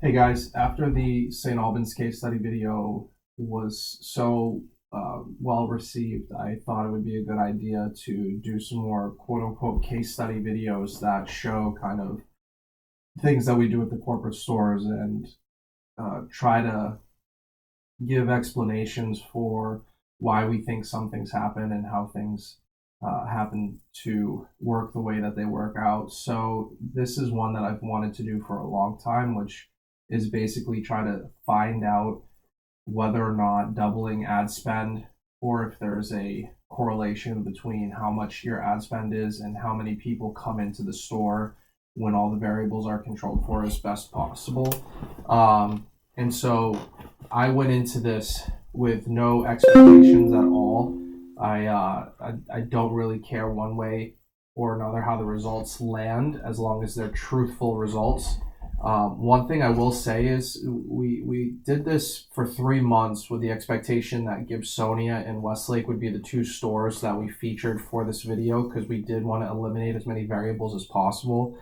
Hey guys, after the St. Albans case study video was so well received, I thought it would be a good idea to do some more quote unquote case study videos that show kind of things that we do at the corporate stores and try to give explanations for why we think some things happen and how things happen to work the way that they work out. So this is one that I've wanted to do for a long time, which is basically try to find out whether or not doubling ad spend or if there's a correlation between how much your ad spend is and how many people come into the store when all the variables are controlled for as best possible. And so I went into this with no expectations at all. I don't really care one way or another how the results land as long as they're truthful results. One thing I will say is we did this for 3 months with the expectation that Gibsonia and Westlake would be the two stores that we featured for this video because we did want to eliminate as many variables as possible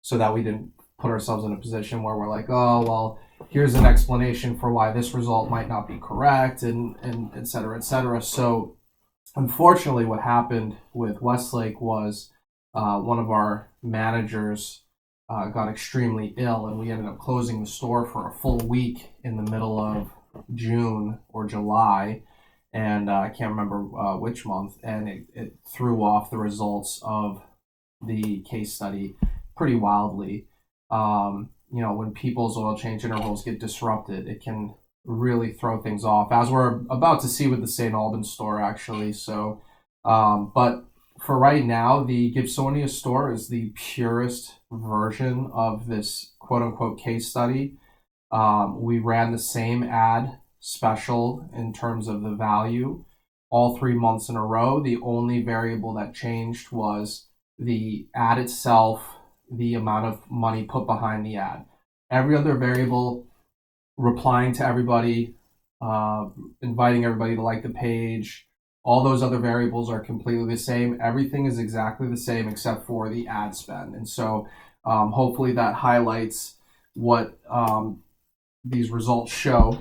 so that we didn't put ourselves in a position where we're like, oh, well, here's an explanation for why this result might not be correct and et cetera, et cetera. So unfortunately, what happened with Westlake was one of our managers got extremely ill, and we ended up closing the store for a full week in the middle of June or July, and I can't remember which month, and it threw off the results of the case study pretty wildly. When people's oil change intervals get disrupted, it can really throw things off, as we're about to see with the St. Albans store, actually. So, but for right now, the Gibsonia store is the purest version of this quote unquote case study. We ran the same ad special in terms of the value all 3 months in a row. The only variable that changed was the ad itself, the amount of money put behind the ad. Every other variable, replying to everybody, inviting everybody to like the page, all those other variables are completely the same. Everything is exactly the same except for the ad spend. And so hopefully that highlights what these results show.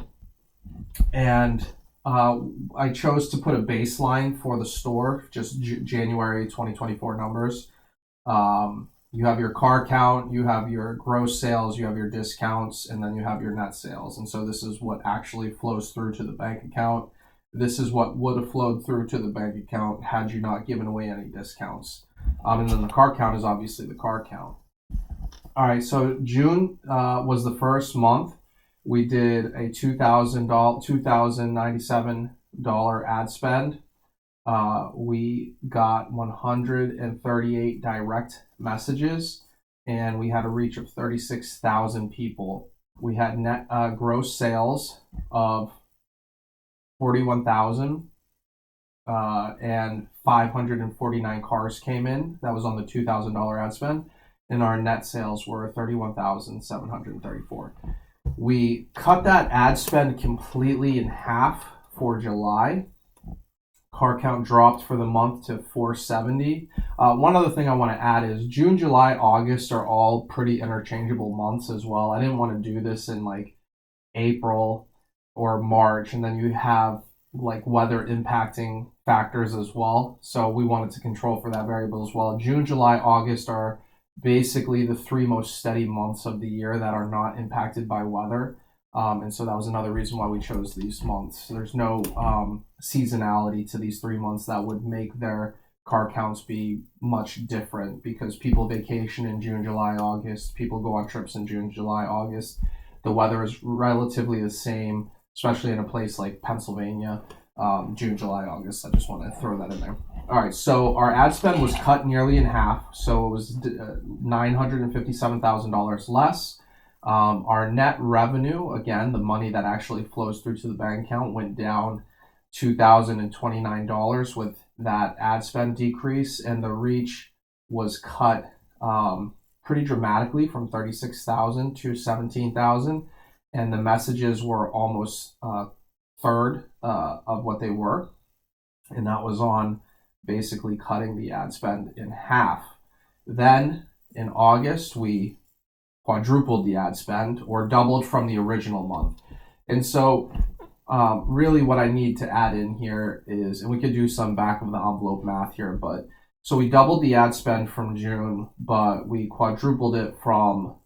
And I chose to put a baseline for the store, just January 2024 numbers. You have your car count, you have your gross sales, you have your discounts, and then you have your net sales. And so this is what actually flows through to the bank account. This is what would have flowed through to the bank account had you not given away any discounts. And then the car count is obviously the car count. All right, so June was the first month. We did a $2,097 ad spend. We got 138 direct messages, and we had a reach of 36,000 people. We had net gross sales of 41,000, and 549 cars came in. That was on the $2,000 ad spend, and our net sales were 31,734. We cut that ad spend completely in half for July. Car count dropped for the month to 470. One other thing I want to add is June, July, August are all pretty interchangeable months as well. I didn't want to do this in like April or March, and then you have like weather impacting factors as well. So we wanted to control for that variable as well. June, July, August are basically the three most steady months of the year that are not impacted by weather. And so that was another reason why we chose these months. There's no seasonality to these 3 months that would make their car counts be much different because people vacation in June, July, August. People go on trips in June, July, August. The weather is relatively the same, especially in a place like Pennsylvania, June, July, August. I just want to throw that in there. All right, so our ad spend was cut nearly in half. So it was $957,000 less. Our net revenue, again, the money that actually flows through to the bank account, went down $2,029 with that ad spend decrease, and the reach was cut pretty dramatically from 36,000 to 17,000, and the messages were almost third of what they were, and that was on basically cutting the ad spend in half. Then in August, we quadrupled the ad spend or doubled from the original month. And so really what I need to add in here is, and we could do some back of the envelope math here, but so we doubled the ad spend from June, but we quadrupled it from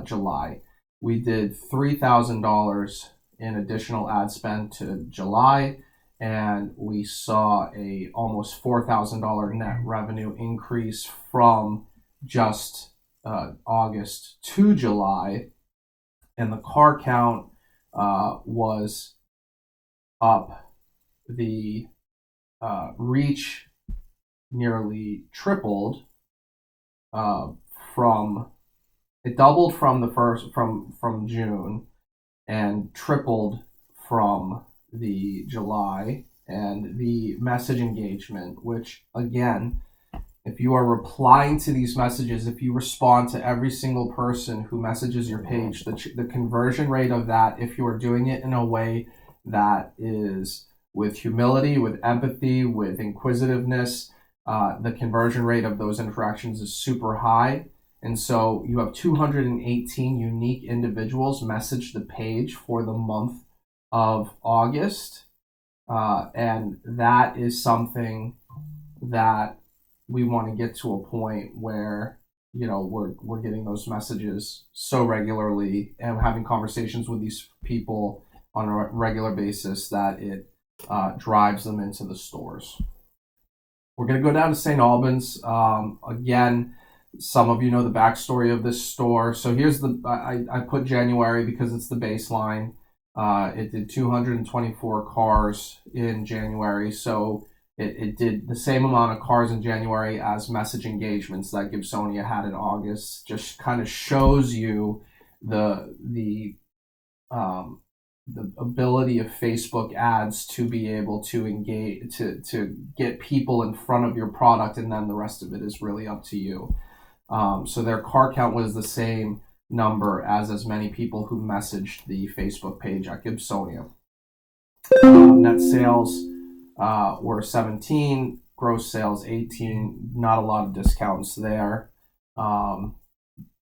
July. We did $3,000 in additional ad spend to July, and we saw a almost $4,000 net revenue increase from just August to July, and the car count was up. The reach nearly tripled from it doubled from the first from June and tripled from the July. And the message engagement, which again, if you are replying to these messages, if you respond to every single person who messages your page, the conversion rate of that, if you are doing it in a way that is with humility, with empathy, with inquisitiveness, the conversion rate of those interactions is super high. And so you have 218 unique individuals message the page for the month of August. And that is something that we want to get to a point where, you know, we're getting those messages so regularly and having conversations with these people on a regular basis that it drives them into the stores. We're going to go down to St. Albans. Again, some of you know the backstory of this store. So here's I put January because it's the baseline. It did 224 cars in January. So it did the same amount of cars in January as message engagements that Gibsonia had in August. Just kind of shows you the ability of Facebook ads to be able to engage, to get people in front of your product, and then the rest of it is really up to you. So their car count was the same number as many people who messaged the Facebook page at Gibsonia. Net sales were 17, gross sales 18, not a lot of discounts there.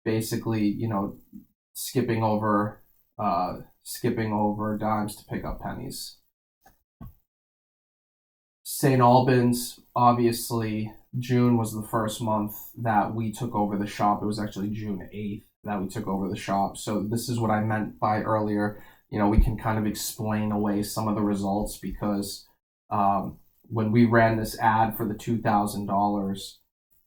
Basically, you know, skipping over dimes to pick up pennies. St. Albans, obviously, June was the first month that we took over the shop. It was actually June 8th that we took over the shop. So this is what I meant by earlier. You know, we can kind of explain away some of the results because when we ran this ad for the $2,000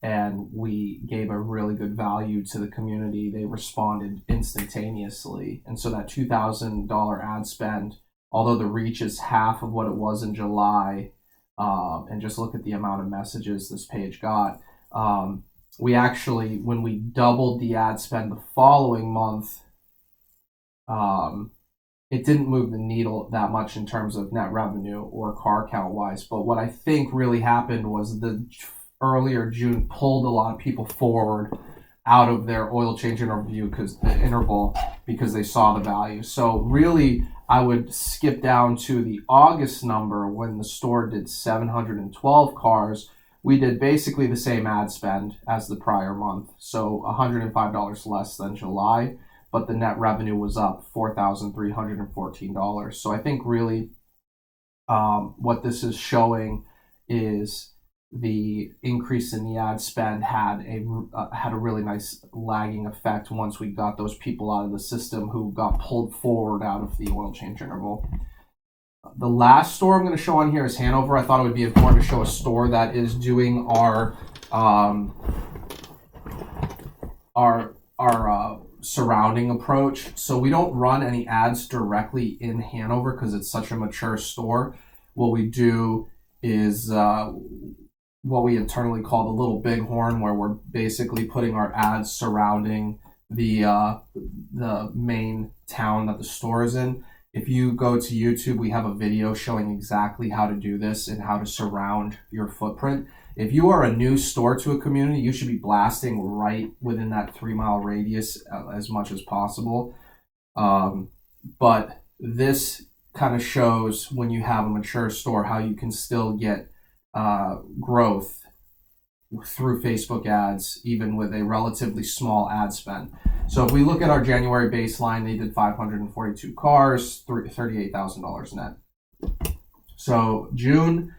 and we gave a really good value to the community, they responded instantaneously. And so that $2,000 ad spend, although the reach is half of what it was in July, and just look at the amount of messages this page got, we actually, when we doubled the ad spend the following month, it didn't move the needle that much in terms of net revenue or car count wise. But what I think really happened was the earlier June pulled a lot of people forward out of their oil change interview because they saw the value. So really, I would skip down to the August number when the store did 712 cars. We did basically the same ad spend as the prior month, so $105 less than July, but the net revenue was up $4,314. So I think really what this is showing is the increase in the ad spend had a really nice lagging effect once we got those people out of the system who got pulled forward out of the oil change interval. The last store I'm going to show on here is Hanover. I thought it would be important to show a store that is doing our surrounding approach. So we don't run any ads directly in Hanover because it's such a mature store. What we do is what we internally call the Little Bighorn, where we're basically putting our ads surrounding the main town that the store is in. If you go to YouTube, we have a video showing exactly how to do this and how to surround your footprint. If you are a new store to a community, you should be blasting right within that 3-mile radius as much as possible. But this kind of shows when you have a mature store how you can still get growth through Facebook ads, even with a relatively small ad spend. So if we look at our January baseline, they did 542 cars, $38,000 net. So June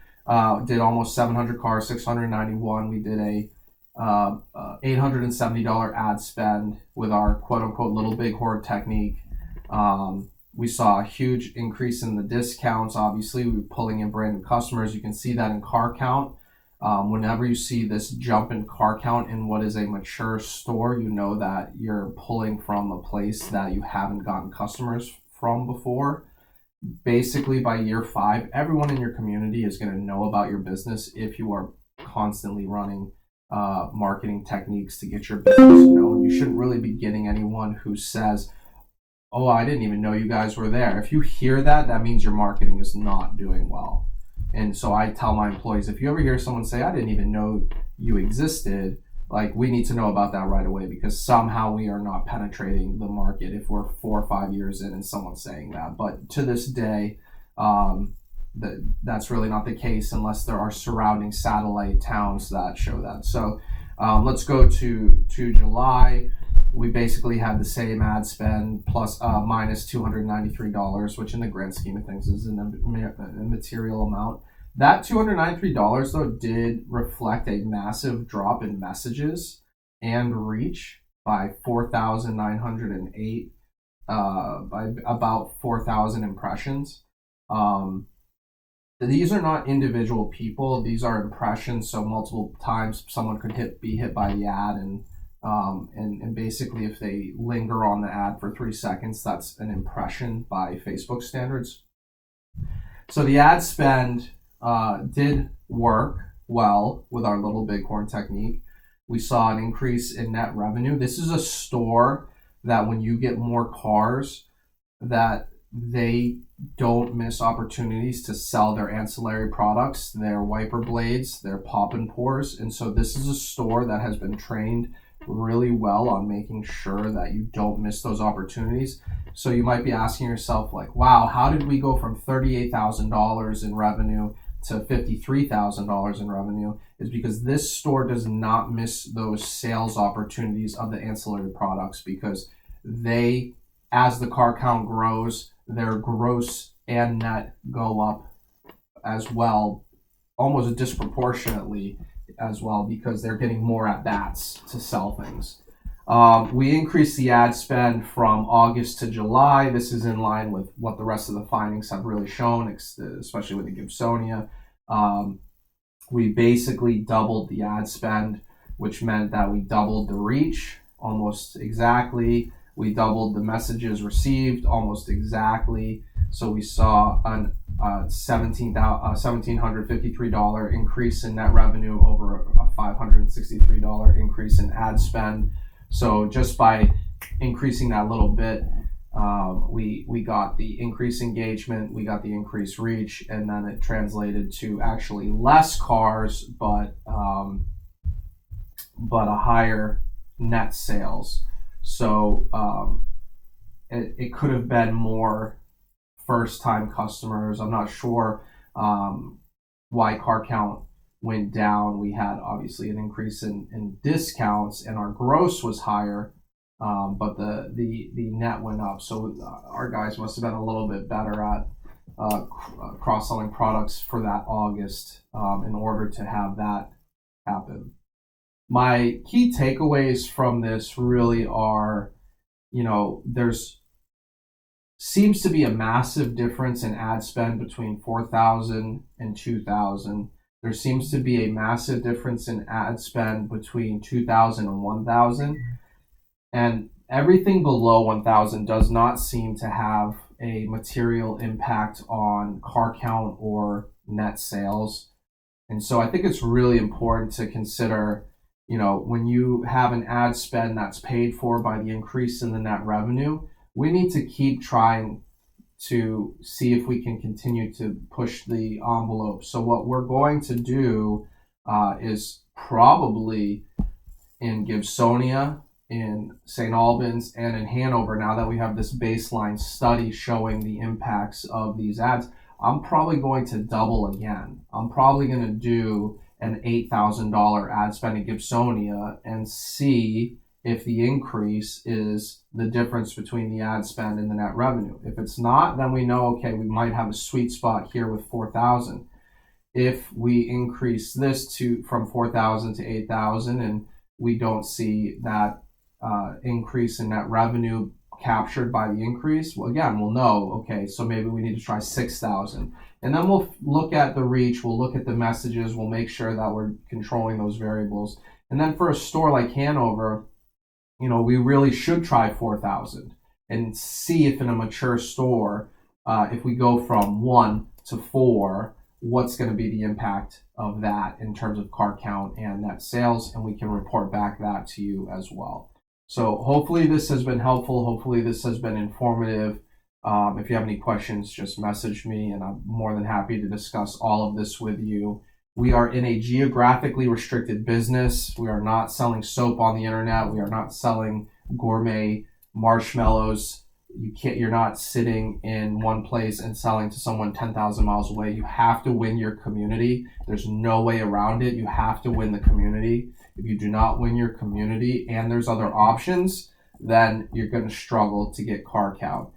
did almost 700 cars, 691. We did a $870 ad spend with our quote unquote little big horde technique. We saw a huge increase in the discounts. Obviously, we were pulling in brand new customers. You can see that in car count. Whenever you see this jump in car count in what is a mature store, you know that you're pulling from a place that you haven't gotten customers from before. Basically, by year 5, everyone in your community is going to know about your business if you are constantly running marketing techniques to get your business known. You shouldn't really be getting anyone who says, "Oh, I didn't even know you guys were there." If you hear that, that means your marketing is not doing well. And so I tell my employees, if you ever hear someone say, "I didn't even know you existed," like, we need to know about that right away, because somehow we are not penetrating the market if we're 4 or 5 years in and someone's saying that. But to this day, that's really not the case unless there are surrounding satellite towns that show that. So let's go to July. We basically had the same ad spend plus minus $293, which in the grand scheme of things is an immaterial amount. That $293 though did reflect a massive drop in messages and reach by 4,908, by about 4,000 impressions. These are not individual people; these are impressions. So multiple times someone could be hit by the ad, and basically if they linger on the ad for 3 seconds, that's an impression by Facebook standards. So the ad spend did work well with our little bighorn technique. We saw an increase in net revenue. This is a store that when you get more cars, that they don't miss opportunities to sell their ancillary products, their wiper blades, their pop and pours. And so this is a store that has been trained really well on making sure that you don't miss those opportunities. So you might be asking yourself, like, wow, how did we go from $38,000 in revenue to $53,000 in revenue? Is because this store does not miss those sales opportunities of the ancillary products, because they, as the car count grows, their gross and net go up as well, almost disproportionately as well, because they're getting more at bats to sell things. We increased the ad spend from August to July. This is in line with what the rest of the findings have really shown, especially with the Gibsonia. We basically doubled the ad spend, which meant that we doubled the reach almost exactly. We doubled the messages received almost exactly. So we saw an $1,753 increase in net revenue over a $563 increase in ad spend. So just by increasing that little bit, we got the increased engagement, we got the increased reach, and then it translated to actually less cars, but a higher net sales. So it could have been more first-time customers. I'm not sure why car count went down. We had obviously an increase in discounts, and our gross was higher, but the net went up. So our guys must have been a little bit better at cross-selling products for that August in order to have that happen. My key takeaways from this really are, there's seems to be a massive difference in ad spend between 4,000 and 2,000. There seems to be a massive difference in ad spend between 2,000 and 1,000. And everything below 1,000 does not seem to have a material impact on car count or net sales. And so I think it's really important to consider, when you have an ad spend that's paid for by the increase in the net revenue, we need to keep trying to see if we can continue to push the envelope. So what we're going to do is probably in Gibsonia, in St. Albans, and in Hanover, now that we have this baseline study showing the impacts of these ads, I'm probably going to double again. I'm probably going to do an $8,000 ad spend in Gibsonia and see if the increase is the difference between the ad spend and the net revenue. If it's not, then we know, okay, we might have a sweet spot here with 4,000. If we increase this from 4,000 to 8,000 and we don't see that increase in net revenue captured by the increase, well, again, we'll know, okay, so maybe we need to try 6,000. And then we'll look at the reach, we'll look at the messages, we'll make sure that we're controlling those variables. And then for a store like Hanover, we really should try 4,000 and see if in a mature store, if we go from 1 to 4, what's going to be the impact of that in terms of car count and net sales, and we can report back that to you as well. So hopefully this has been helpful. Hopefully this has been informative. If you have any questions, just message me, and I'm more than happy to discuss all of this with you. We are in a geographically restricted business. We are not selling soap on the internet. We are not selling gourmet marshmallows. You're not sitting in one place and selling to someone 10,000 miles away. You have to win your community. There's no way around it. You have to win the community. If you do not win your community and there's other options, then you're going to struggle to get car count.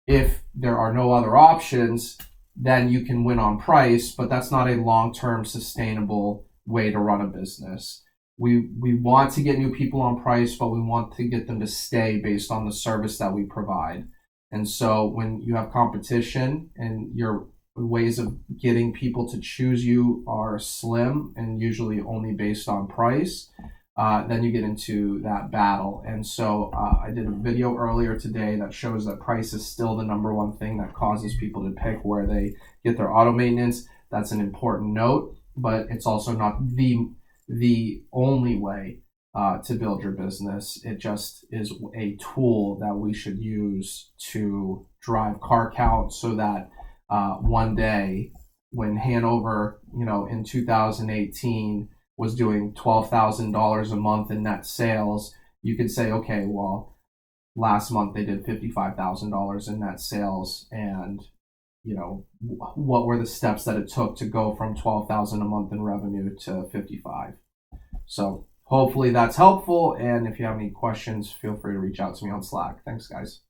If there are no other options, then you can win on price, but that's not a long-term sustainable way to run a business. We want to get new people on price, but we want to get them to stay based on the service that we provide. And so when you have competition and your ways of getting people to choose you are slim and usually only based on price, then you get into that battle. And so I did a video earlier today that shows that price is still the number one thing that causes people to pick where they get their auto maintenance. That's an important note, but it's also not the only way to build your business. It just is a tool that we should use to drive car count so that one day when Hanover, in 2018 was doing $12,000 a month in net sales, you could say, okay, well, last month they did $55,000 in net sales, and what were the steps that it took to go from 12,000 a month in revenue to 55. So hopefully that's helpful, and if you have any questions, feel free to reach out to me on Slack. Thanks, guys.